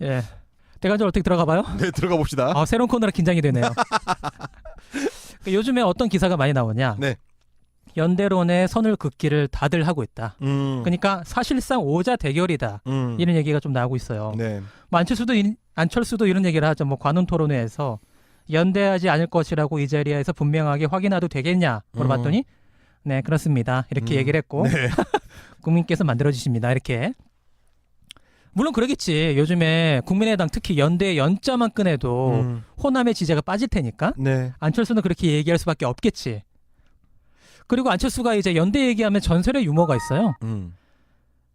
예. 대관절 어떻게 들어가 봐요? 네, 들어가 봅시다. 아, 새로운 코너라 긴장이 되네요. 요즘에 어떤 기사가 많이 나오냐? 네. 연대론의 선을 긋기를 다들 하고 있다. 그러니까 사실상 오자 대결이다. 이런 얘기가 좀 나오고 있어요. 네. 뭐 안철수도 이런 얘기를 하죠. 뭐 관훈 토론회에서 연대하지 않을 것이라고 이 자리에서 분명하게 확인해도 되겠냐 물어봤더니 네, 그렇습니다. 이렇게 얘기를 했고 네. 국민께서 만들어주십니다. 이렇게. 물론 그러겠지. 요즘에 국민의당 특히 연대 연자만 꺼내도 호남의 지지가 빠질 테니까 네. 안철수는 그렇게 얘기할 수밖에 없겠지. 그리고 안철수가 이제 연대 얘기하면 전설의 유머가 있어요.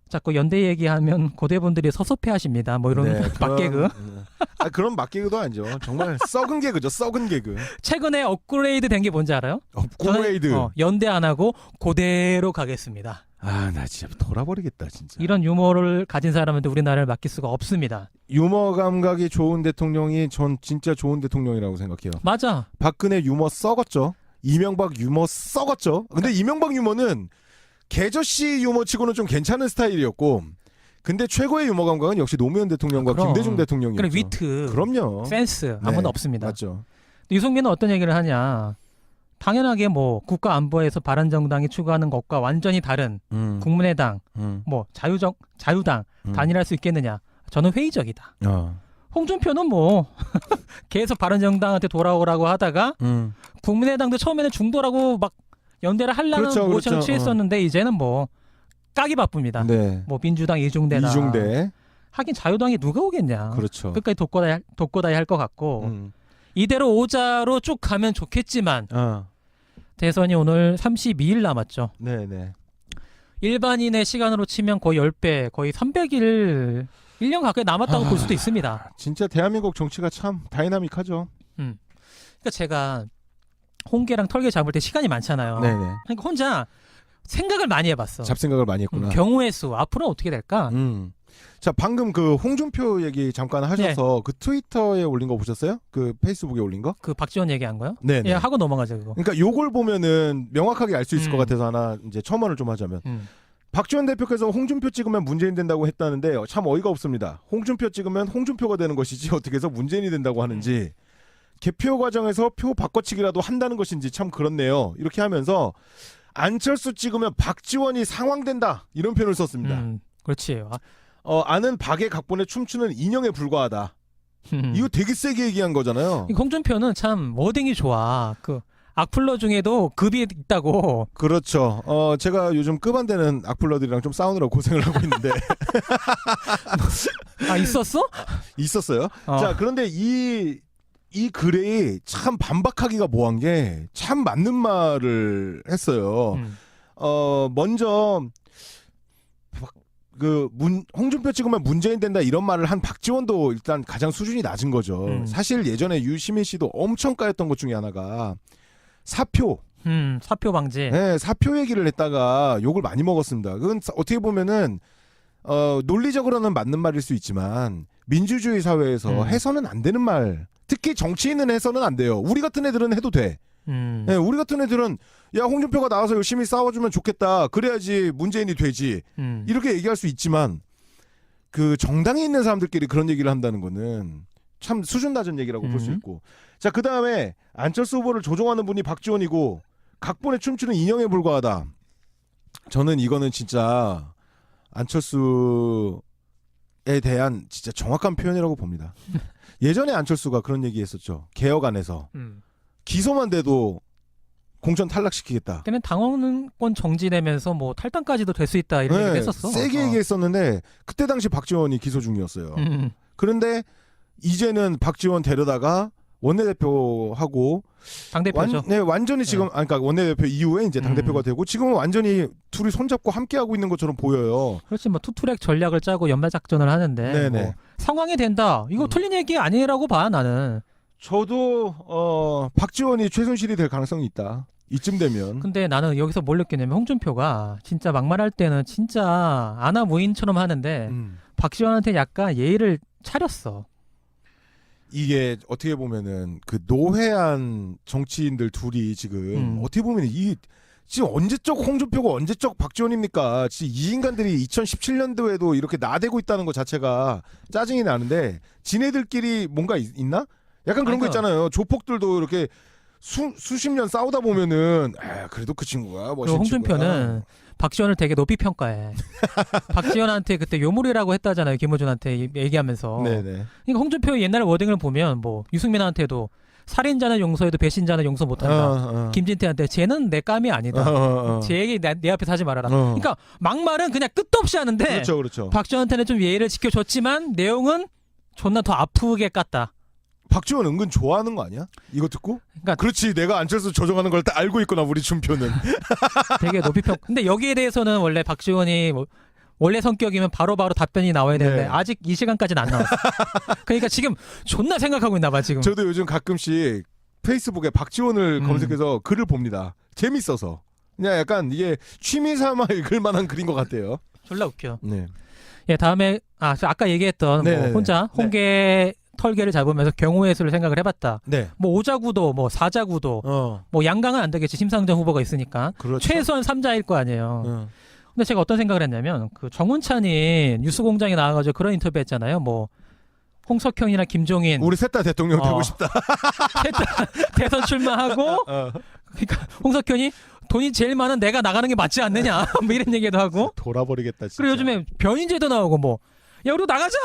자꾸 연대 얘기하면 고대분들이 섭섭해하십니다. 뭐 이런 네, 막개그. 그런 막개그도 아니죠. 정말 썩은 개그죠. 썩은 개그. 최근에 업그레이드 된 게 뭔지 알아요? 업그레이드. 저는, 연대 안 하고 고대로 가겠습니다. 아, 나 진짜 돌아버리겠다 진짜. 이런 유머를 가진 사람한테 우리나라를 맡길 수가 없습니다. 유머 감각이 좋은 대통령이 전 진짜 좋은 대통령이라고 생각해요. 맞아. 박근혜 유머 썩었죠. 이명박 유머 썩었죠. 근데 이명박 유머는 개저씨 유머치고는 좀 괜찮은 스타일이었고, 근데 최고의 유머 감각은 역시 노무현 대통령과 그럼. 김대중 대통령이었죠. 그래, 위트, 그럼요. 센스 아무도 네, 없습니다. 맞죠. 유승민은 어떤 얘기를 하냐? 당연하게 뭐 국가 안보에서 바른정당이 추구하는 것과 완전히 다른 국민의당, 뭐 자유당 단일할 수 있겠느냐? 저는 회의적이다. 홍준표는 뭐 계속 바른정당한테 돌아오라고 하다가 국민의당도 처음에는 중도라고 막 연대를 하려는 그렇죠, 모션을 그렇죠. 취했었는데 이제는 뭐 까기 바쁩니다. 네. 뭐 민주당 이중대나 이중대. 하긴 자유당이 누가 오겠냐. 그렇죠. 끝까지 독고다이 할 것 같고 이대로 오자로 쭉 가면 좋겠지만 대선이 오늘 32일 남았죠. 네네. 일반인의 시간으로 치면 거의 10배, 거의 300일 1년 가까이 남았다고 볼 수도 있습니다. 진짜 대한민국 정치가 참 다이나믹하죠. 그러니까 제가 홍게랑 털개 잡을 때 시간이 많잖아요. 네네. 그러니까 혼자 생각을 많이 해봤어. 잡생각을 많이 했구나. 경우의 수 앞으로 어떻게 될까? 자, 방금 그 홍준표 얘기 잠깐 하셔서 그 트위터에 올린 거 보셨어요? 그 페이스북에 올린 거? 그 박지원 얘기한 거요? 네네. 예, 하고 넘어가죠 그거. 그러니까 요걸 보면은 명확하게 알 수 있을 것 같아서 하나 이제 첨언을 좀 하자면 박지원 대표께서 홍준표 찍으면 문재인 된다고 했다는데 참 어이가 없습니다. 홍준표 찍으면 홍준표가 되는 것이지 어떻게 해서 문재인이 된다고 하는지 개표 과정에서 표 바꿔치기라도 한다는 것인지 참 그렇네요. 이렇게 하면서 안철수 찍으면 박지원이 상황된다 이런 표현을 썼습니다. 그렇지. 아는 박의 각본에 춤추는 인형에 불과하다. 이거 되게 세게 얘기한 거잖아요. 홍준표는 참 워딩이 좋아. 그 악플러 중에도 급이 있다고. 그렇죠. 제가 요즘 급 안 되는 악플러들이랑 좀 싸우느라 고생을 하고 있는데. 아, 있었어? 있었어요. 자, 그런데 이 글에 참 반박하기가 뭐한 게 참 맞는 말을 했어요. 먼저 홍준표 찍으면 문재인 된다 이런 말을 한 박지원도 일단 가장 수준이 낮은 거죠. 사실 예전에 유시민 씨도 엄청 까였던 것 중에 하나가 사표. 사표 방지. 네, 사표 얘기를 했다가 욕을 많이 먹었습니다. 그건 어떻게 보면은 논리적으로는 맞는 말일 수 있지만 민주주의 사회에서 해서는 안 되는 말. 특히 정치인은 해서는 안 돼요. 우리 같은 애들은 해도 돼. 네, 우리 같은 애들은 야 홍준표가 나와서 열심히 싸워주면 좋겠다. 그래야지 문재인이 되지. 이렇게 얘기할 수 있지만 그 정당에 있는 사람들끼리 그런 얘기를 한다는 거는 참 수준 낮은 얘기라고 볼 수 있고. 자, 그 다음에 안철수 후보를 조종하는 분이 박지원이고 각본에 춤추는 인형에 불과하다. 저는 이거는 진짜 안철수에 대한 진짜 정확한 표현이라고 봅니다. 예전에 안철수가 그런 얘기 했었죠. 개혁안에서 기소만 돼도 공천 탈락시키겠다. 그때는 당원권 정지되면서 뭐 탈당까지도 될 수 있다 이런 얘기 했었어. 세게 얘기했었는데 그때 당시 박지원이 기소 중이었어요. 그런데 이제는 박지원 데려다가 원내대표하고 당대표죠. 완전히 지금 그러니까 원내대표 이후에 이제 당대표가 되고 지금은 완전히 둘이 손잡고 함께하고 있는 것처럼 보여요. 그렇지 뭐 투트랙 전략을 짜고 연말작전을 하는데 뭐 상황이 된다. 이거 틀린 얘기 아니라고 봐 나는. 저도 박지원이 최순실이 될 가능성이 있다. 이쯤 되면. 근데 나는 여기서 뭘 느꼈냐면 홍준표가 진짜 막말할 때는 진짜 아나무인처럼 하는데 박지원한테 약간 예의를 차렸어. 이게 어떻게 보면은 그 노회한 정치인들 둘이 지금 어떻게 보면 이 지금 언제적 홍준표고 언제적 박지원입니까? 지금 이 인간들이 2017년도에도 이렇게 나대고 있다는 것 자체가 짜증이 나는데 지네들끼리 뭔가 있나? 약간 그런 거 있잖아요. 조폭들도 이렇게 수십 년 싸우다 보면은 그래도 그 친구가 멋진 홍준표는 친구야. 박지원을 되게 높이 평가해. 박지원한테 그때 요물이라고 했다잖아요. 김어준한테 얘기하면서. 네네. 그러니까 홍준표의 옛날 워딩을 보면 뭐 유승민한테도 살인자는 용서해도 배신자는 용서 못한다. 김진태한테 쟤는 내 깜이 아니다. 제 얘기 내 앞에서 하지 말아라. 그러니까 막말은 그냥 끝도 없이 하는데 그렇죠, 그렇죠. 박지원한테는 좀 예의를 지켜줬지만 내용은 존나 더 아프게 깠다. 박지원 은근 좋아하는 거 아니야? 이거 듣고? 그러니까 그렇지, 내가 안철수 조정하는 걸 딱 알고 있구나 우리 준표는. 되게 높이 평. 근데 여기에 대해서는 원래 박지원이 뭐 원래 성격이면 바로바로 답변이 나와야 되는데 네. 아직 이 시간까지는 안 나왔어. 그러니까 지금 존나 생각하고 있나 봐 지금. 저도 요즘 가끔씩 페이스북에 박지원을 검색해서 글을 봅니다. 재밌어서. 그냥 약간 이게 취미 삼아 읽을 만한 글인 것 같아요. 졸라 웃겨. 네. 예, 다음에 아까 얘기했던 뭐 혼자 홍게 털개를 잡으면서 경우의 수를 생각을 해봤다. 네. 뭐 오자구도 뭐 사자구도 뭐 양강은 안 되겠지. 심상정 후보가 있으니까. 그렇죠. 최소한 3자일 거 아니에요. 근데 제가 어떤 생각을 했냐면 그 정운찬이 뉴스공장에 나와가지고 그런 인터뷰 했잖아요. 뭐 홍석현이나 김종인 우리 셋 다 대통령 되고 싶다. 대선 출마하고 그러니까 홍석현이 돈이 제일 많은 내가 나가는 게 맞지 않느냐 뭐 이런 얘기도 하고 돌아버리겠다 진짜. 그리고 요즘에 변인재도 나오고 뭐 야 우리도 나가자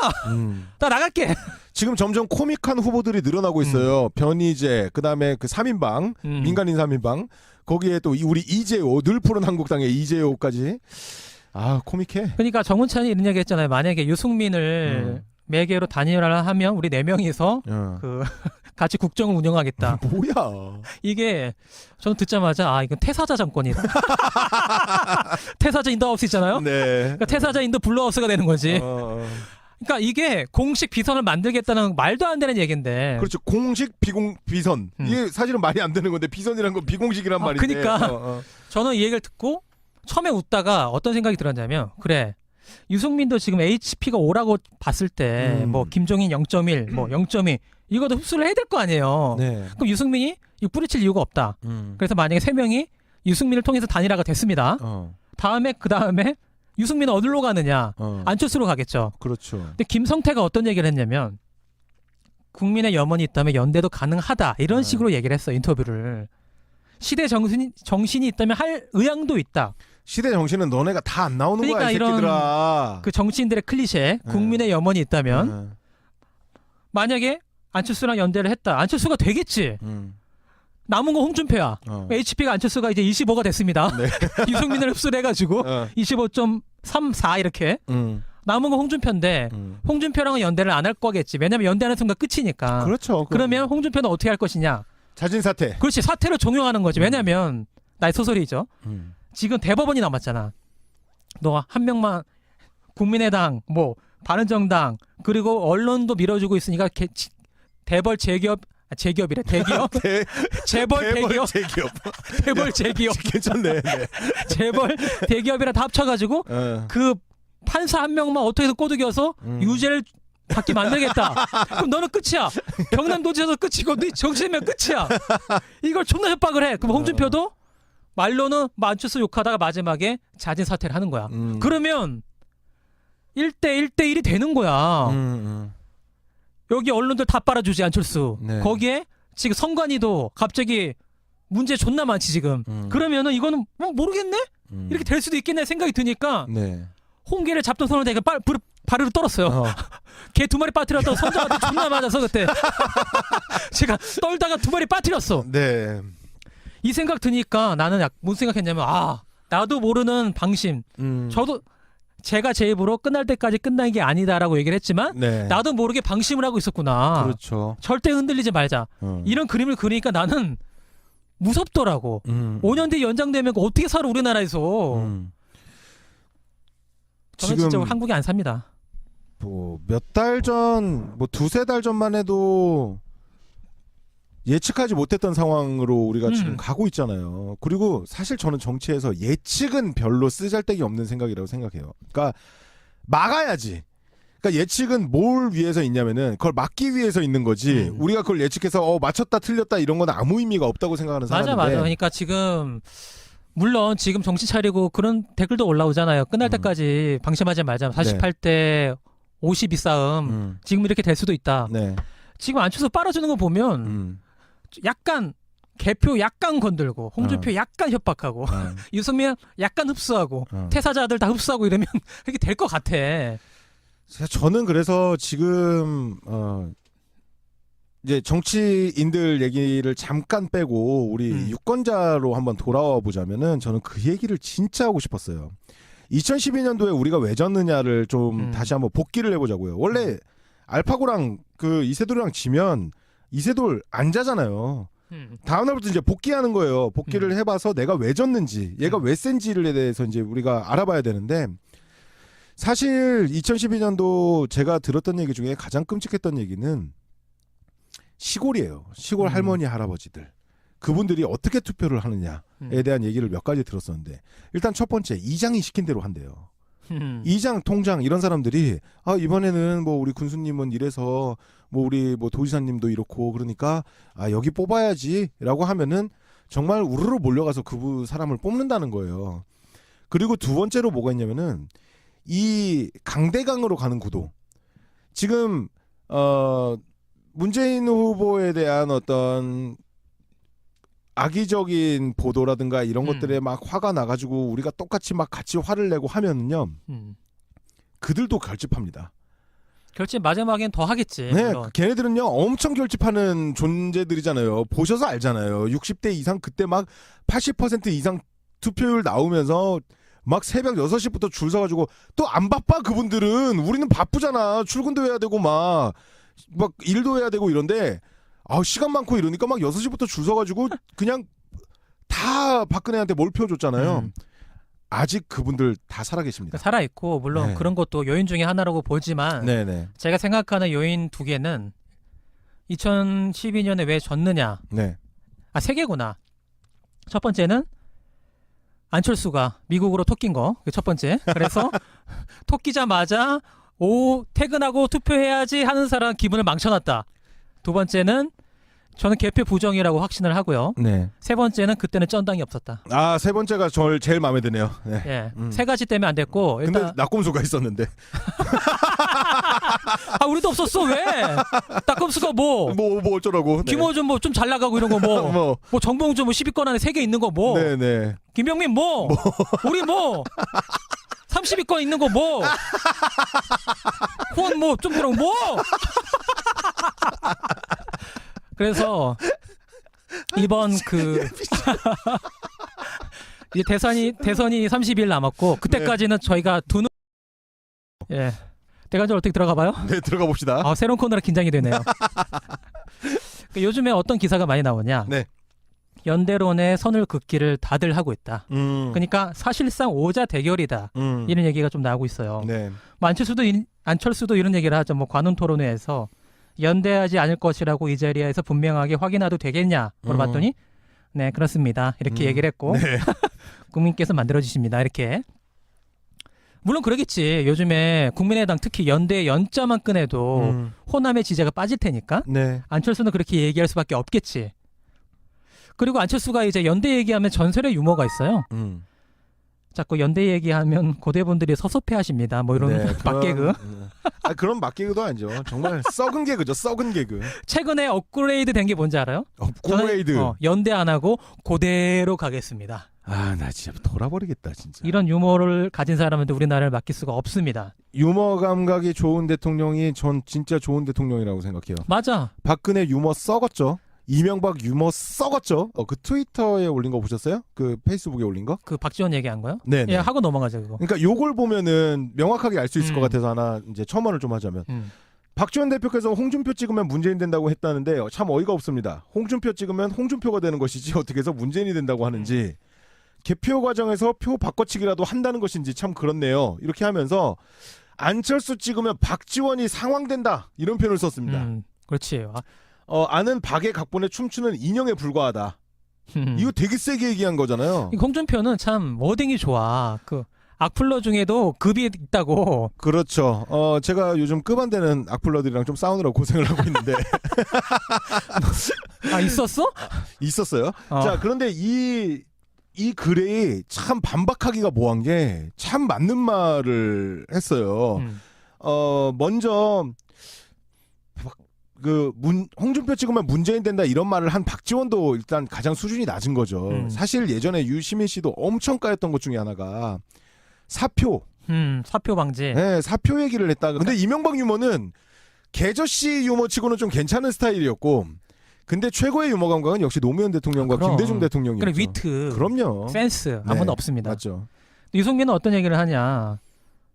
나 나갈게 지금 점점 코믹한 후보들이 늘어나고 있어요. 변희재 그다음에 그 3인방 민간인 3인방 거기에 또 우리 이재호 늘 푸른 한국당의 이재호까지 코믹해. 그러니까 정운찬이 이런 얘기 했잖아요. 만약에 유승민을 매개로 단일화하면 우리 4명이서 그 같이 국정을 운영하겠다. 뭐야? 이게 저는 듣자마자 이건 태사자 정권이다. 태사자 인더하우스 있잖아요. 네. 그러니까 태사자 인더 블루하우스가 되는 거지. 그러니까 이게 공식 비선을 만들겠다는 말도 안 되는 얘기인데. 그렇죠. 공식 비선. 이게 사실은 말이 안 되는 건데 비선이란 건 비공식이란 말인데. 그러니까 저는 이 얘기를 듣고 처음에 웃다가 어떤 생각이 들었냐면 그래. 유승민도 지금 HP가 5라고 봤을 때 뭐 김종인 0.1, 뭐 0.2 이것도 흡수를 해야 될 거 아니에요. 네. 그럼 유승민이 이거 뿌리칠 이유가 없다. 그래서 만약에 3명이 유승민을 통해서 단일화가 됐습니다. 그 다음에 유승민은 어디로 가느냐? 안철수로 가겠죠. 그렇죠. 근데 김성태가 어떤 얘기를 했냐면 국민의 염원이 있다면 연대도 가능하다 이런 식으로 얘기를 했어. 인터뷰를. 시대 정신이 있다면 할 의향도 있다. 시대 정신은 너네가 다 안 나오는 그러니까 거야 이 새끼들아. 그 정치인들의 클리셰 국민의 염원이 있다면 만약에 안철수랑 연대를 했다. 안철수가 되겠지. 남은 거 홍준표야. HP가 안철수가 이제 25가 됐습니다. 네. 유승민을 흡수를 해가지고 25.34 이렇게. 남은 건 홍준표인데 홍준표랑은 연대를 안 할 거겠지. 왜냐면 연대하는 순간 끝이니까. 그렇죠. 그러면 홍준표는 어떻게 할 것이냐. 자진 사퇴. 그렇지. 사퇴를 종용하는 거지. 왜냐면 나의 소설이죠. 지금 대법원이 남았잖아. 너 한 명만 국민의당 뭐 바른정당 그리고 언론도 밀어주고 있으니까 재벌 재기업 재벌 재기업 괜찮네. 네. 재벌 대기업이랑 다 합쳐가지고 그 판사 한 명만 어떻게든 꼬드겨서 유죄를 받게 만들겠다. 그럼 너는 끝이야. 경남도지사도 끝이고 네 정치면 끝이야. 이걸 존나 협박을 해. 그럼 홍준표도 말로는 안철수 욕하다가 마지막에 자진 사퇴를 하는 거야. 그러면 1대1이 되는 거야. 여기 언론들 다 빨아주지 안철수. 네. 거기에 지금 성관이도 갑자기 문제 존나 많지 지금. 그러면은 이거는 모르겠네? 이렇게 될 수도 있겠네 생각이 드니까 네. 홍게를 잡던 손을 내가 발으로 떨었어요. 개 2마리 빠뜨렸다고 선장한테 존나 맞아서 그때. 제가 떨다가 2마리 빠뜨렸어. 네. 이 생각 드니까 나는 뭔 생각했냐면 나도 모르는 방심. 저도 제가 제 입으로 끝날 때까지 끝난 게 아니다라고 얘기를 했지만 네. 나도 모르게 방심을 하고 있었구나. 그렇죠. 절대 흔들리지 말자. 이런 그림을 그리니까 나는 무섭더라고. 5년 뒤에 연장되면 어떻게 살아 우리나라에서. 저는 지금 진짜 한국에 안 삽니다. 뭐 몇 달 전, 뭐 2-3달 전만 해도 예측하지 못했던 상황으로 우리가 지금 가고 있잖아요. 그리고 사실 저는 정치에서 예측은 별로 쓰잘데기 없는 생각이라고 생각해요. 그러니까 막아야지. 그러니까 예측은 뭘 위해서 있냐면은 그걸 막기 위해서 있는 거지. 우리가 그걸 예측해서 맞췄다 틀렸다 이런 건 아무 의미가 없다고 생각하는 사람인데. 맞아. 그러니까 지금 물론 지금 정신 차리고 그런 댓글도 올라오잖아요. 끝날 때까지 방심하지 말자. 48대 52 싸움. 지금 이렇게 될 수도 있다. 네. 지금 안철수 빨아주는 거 보면 약간 개표 약간 건들고 홍준표 약간 협박하고 유승민 약간 흡수하고 퇴사자들 다 흡수하고 이러면 이렇게 될 것 같아. 저는 그래서 지금 이제 정치인들 얘기를 잠깐 빼고 우리 유권자로 한번 돌아와 보자면은 저는 그 얘기를 진짜 하고 싶었어요. 2012년도에 우리가 왜 졌느냐를 좀 다시 한번 복기를 해보자고요. 원래 알파고랑 그 이세돌이랑 지면 이세돌 안 자잖아요. 다음 날부터 이제 복귀하는 거예요. 복귀를 해봐서 내가 왜 졌는지, 얘가 왜 센지를 대해서 이제 우리가 알아봐야 되는데, 사실 2012년도 제가 들었던 얘기 중에 가장 끔찍했던 얘기는 시골이에요. 시골 할머니 할아버지들. 그분들이 어떻게 투표를 하느냐에 대한 얘기를 몇 가지 들었었는데, 일단 첫 번째 이장이 시킨 대로 한대요. 이장, 통장 이런 사람들이 이번에는 뭐 우리 군수님은 이래서 뭐 우리 뭐 도지사님도 이렇고 그러니까 여기 뽑아야지라고 하면은 정말 우르르 몰려가서 그 사람을 뽑는다는 거예요. 그리고 두 번째로 뭐가 있냐면은 이 강대강으로 가는 구도. 지금 문재인 후보에 대한 어떤 악의적인 보도라든가 이런 것들에 막 화가 나가지고 우리가 똑같이 막 같이 화를 내고 하면은요, 그들도 결집합니다. 결집 마지막엔 더 하겠지. 네, 물론. 걔네들은요 엄청 결집하는 존재들이잖아요. 보셔서 알잖아요. 60대 이상 그때 막 80% 이상 투표율 나오면서 막 새벽 6시부터 줄 서가지고 또 안 바빠 그분들은. 우리는 바쁘잖아. 출근도 해야 되고 막 일도 해야 되고 이런데 시간 많고 이러니까 막 6시부터 줄 서가지고 그냥 다 박근혜한테 몰표 줬잖아요. 아직 그분들 다 살아계십니다. 살아있고 물론 네. 그런 것도 요인 중에 하나라고 보지만 네네. 제가 생각하는 요인 두 개는 2012년에 왜 졌느냐. 네. 세 개구나. 첫 번째는 안철수가 미국으로 토낀 거. 그 첫 번째. 그래서 토끼자마자 퇴근하고 투표해야지 하는 사람 기분을 망쳐놨다. 두 번째는 저는 개표 부정이라고 확신을 하고요. 네. 세 번째는 그때는 쩐당이 없었다. 세 번째가 절 제일 마음에 드네요. 네. 예. 세 가지 때문에 안 됐고. 일단 근데 낙곰수가 있었는데. 우리도 없었어. 왜? 낙검수가 뭐 어쩌라고. 네. 김어준 뭐 좀 잘 나가고 이런 거 뭐. 뭐 정봉주 뭐 10위권 안에 3개 있는 거 뭐. 네네. 김병민 뭐. 우리 뭐. 30위권 있는 거 뭐. 후원 뭐 좀 그런 뭐. 그래서 이번 이제 대선이 30일 남았고 그때까지는 저희가 대관절 어떻게 들어가 봐요? 네, 들어가 봅시다. 새로운 코너라 긴장이 되네요. 요즘에 어떤 기사가 많이 나오냐? 네. 연대론의 선을 긋기를 다들 하고 있다. 그러니까 사실상 오자 대결이다. 이런 얘기가 좀 나오고 있어요. 네. 뭐 안철수도 이런 얘기를 하죠. 뭐 관훈 토론회에서 연대하지 않을 것이라고 이 자리에서 분명하게 확인해도 되겠냐 물어봤더니 네 그렇습니다. 이렇게 얘기를 했고 네. 국민께서 만들어주십니다. 이렇게. 물론 그러겠지. 요즘에 국민의당 특히 연대 연자만 꺼내도 호남의 지지가 빠질 테니까 네. 안철수는 그렇게 얘기할 수밖에 없겠지. 그리고 안철수가 이제 연대 얘기하면 전설의 유머가 있어요. 자꾸 연대 얘기하면 고대분들이 섭섭해하십니다. 뭐 이런 네, 막개그. 그런 막개그도 아니죠. 정말 썩은 개그죠. 썩은 개그. 최근에 업그레이드 된 게 뭔지 알아요? 업그레이드. 저는, 연대 안 하고 고대로 가겠습니다. 나 진짜 돌아버리겠다 진짜. 이런 유머를 가진 사람한테 우리나라를 맡길 수가 없습니다. 유머 감각이 좋은 대통령이 전 진짜 좋은 대통령이라고 생각해요. 맞아. 박근혜 유머 썩었죠. 이명박 유머 썩었죠. 그 트위터에 올린 거 보셨어요? 그 페이스북에 올린 거? 그 박지원 얘기한 거요? 네. 예, 하고 넘어가죠 그거. 그러니까 요걸 보면은 명확하게 알 수 있을 것 같아서 하나 이제 첨언을 좀 하자면 박지원 대표께서 홍준표 찍으면 문재인 된다고 했다는데 참 어이가 없습니다. 홍준표 찍으면 홍준표가 되는 것이지 어떻게 해서 문재인이 된다고 하는지 개표 과정에서 표 바꿔치기라도 한다는 것인지 참 그렇네요. 이렇게 하면서 안철수 찍으면 박지원이 상황된다 이런 표현을 썼습니다. 그렇지. 아는 박의 각본에 춤추는 인형에 불과하다. 이거 되게 세게 얘기한 거잖아요. 홍준표는 참 워딩이 좋아. 그 악플러 중에도 급이 있다고. 그렇죠. 제가 요즘 급 안 되는 악플러들이랑 좀 싸우느라고 고생을 하고 있는데. 있었어? 있었어요. 자, 그런데 이 이 글이 참 반박하기가 뭐한 게 참 맞는 말을 했어요. 먼저 홍준표 찍으면 문재인 된다 이런 말을 한 박지원도 일단 가장 수준이 낮은 거죠. 사실 예전에 유시민 씨도 엄청 까였던 것 중에 하나가 사표. 사표 방지. 네, 사표 얘기를 했다가. 근데 이명박 유머는 개저씨 유머치고는 좀 괜찮은 스타일이었고, 근데 최고의 유머 감각은 역시 노무현 대통령과 그럼. 김대중 대통령이었죠. 그래 위트, 그럼요. 센스 아무도 없습니다. 맞죠. 유승민은 어떤 얘기를 하냐?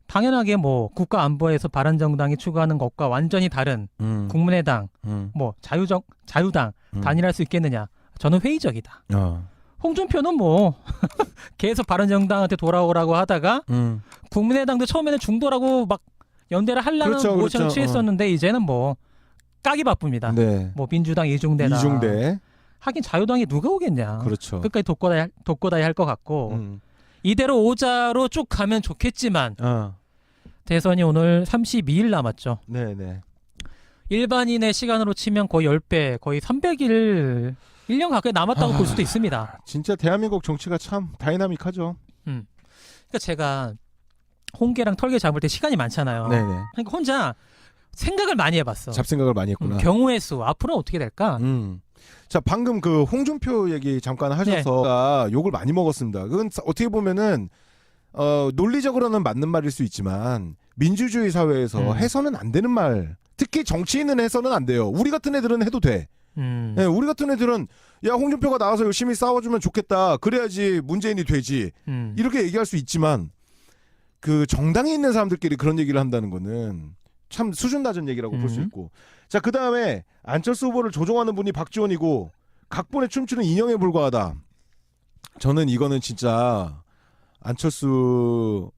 당연하게 뭐 국가 안보에서 바른정당이 추구하는 것과 완전히 다른 국민의당, 뭐 자유당 단일할 수 있겠느냐? 저는 회의적이다. 홍준표는 뭐 계속 바른정당한테 돌아오라고 하다가 국민의당도 처음에는 중도라고 막 연대를 하려는 모션을 취했었는데 이제는 뭐 까기 바쁩니다. 네. 뭐 민주당 이중대다. 이중대. 하긴 자유당이 누가 오겠냐. 그렇죠. 끝까지 돕고다이 할 것 같고 이대로 오자로 쭉 가면 좋겠지만 대선이 오늘 32일 남았죠. 네네. 일반인의 시간으로 치면 거의 10배, 거의 300일 1년 가까이 남았다고 볼 수도 있습니다. 진짜 대한민국 정치가 참 다이나믹하죠. 그러니까 제가 홍게랑 털개 잡을 때 시간이 많잖아요. 네네. 그러니까 혼자 생각을 많이 해봤어. 잡생각을 많이 했구나. 경우의 수 앞으로는 어떻게 될까? 자, 방금 그 홍준표 얘기 잠깐 하셔서 욕을 많이 먹었습니다. 그건 어떻게 보면은 논리적으로는 맞는 말일 수 있지만 민주주의 사회에서 해서는 안 되는 말. 특히 정치인은 해서는 안 돼요. 우리 같은 애들은 해도 돼. 네, 우리 같은 애들은 야 홍준표가 나와서 열심히 싸워주면 좋겠다. 그래야지 문재인이 되지. 이렇게 얘기할 수 있지만 그 정당에 있는 사람들끼리 그런 얘기를 한다는 거는 참 수준 낮은 얘기라고 볼 수 있고. 자, 그 다음에 안철수 후보를 조종하는 분이 박지원이고 각본에 춤추는 인형에 불과하다. 저는 이거는 진짜 안철수에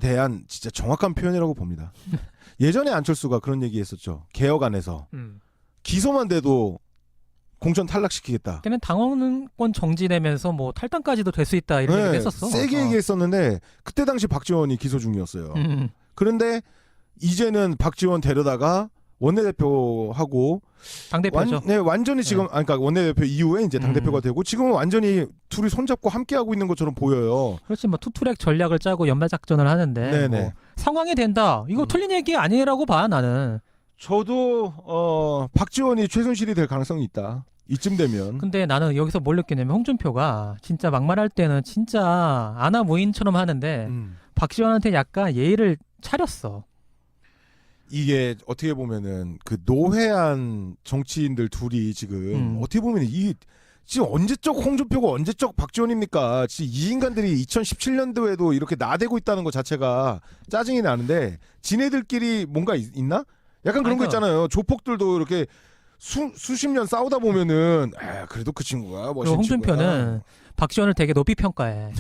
대한 진짜 정확한 표현이라고 봅니다. 예전에 안철수가 그런 얘기했었죠. 개혁안에서 기소만 돼도 공천 탈락시키겠다. 그때는 당원권 정지되면서 뭐 탈당까지도 될 수 있다 이런 얘기를 했었어. 세게 얘기했었는데 그때 당시 박지원이 기소 중이었어요. 그런데 이제는 박지원 데려다가 원내대표하고 당대표죠. 완전히 지금 그러니까 원내대표 이후에 이제 당대표가 되고 지금은 완전히 둘이 손잡고 함께하고 있는 것처럼 보여요. 그렇지 뭐 투트랙 전략을 짜고 연말작전을 하는데 뭐 상황이 된다. 이거 틀린 얘기 아니라고 봐 나는. 저도 박지원이 최순실이 될 가능성이 있다. 이쯤 되면. 근데 나는 여기서 뭘 느꼈냐면 홍준표가 진짜 막말할 때는 진짜 아나무인처럼 하는데 박지원한테 약간 예의를 차렸어. 이게 어떻게 보면은 그 노회한 정치인들 둘이 지금 어떻게 보면 이 지금 언제적 홍준표가 언제적 박지원입니까? 지금 이 인간들이 2017년도에도 이렇게 나대고 있다는 것 자체가 짜증이 나는데 지네들끼리 뭔가 있나? 약간 그런 거 있잖아요. 조폭들도 이렇게 수십 년 싸우다 보면은 그래도 그 친구가 멋진 홍준표는 박지원을 되게 높이 평가해.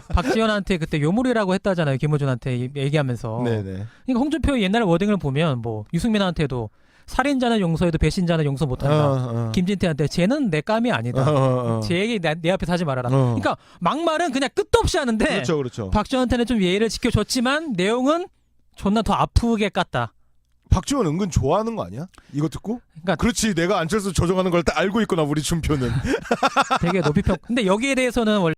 박지원한테 그때 요물이라고 했다잖아요. 김호준한테 얘기하면서. 네네. 그러니까 홍준표의 옛날 워딩을 보면 뭐 유승민한테도 살인자는 용서해도 배신자는 용서 못한다. 김진태한테 쟤는 내 깜이 아니다. 제 얘기 내 앞에서 하지 말아라. 그러니까 막말은 그냥 끝도 없이 하는데 그렇죠. 박지원한테는 좀 예의를 지켜줬지만 내용은 존나 더 아프게 깠다. 박지원 은근 좋아하는 거 아니야? 이거 듣고? 그러니까 그렇지. 내가 안철수 조정하는 걸 다 알고 있구나 우리 준표는. 되게 높이 평. 근데 여기에 대해서는 원래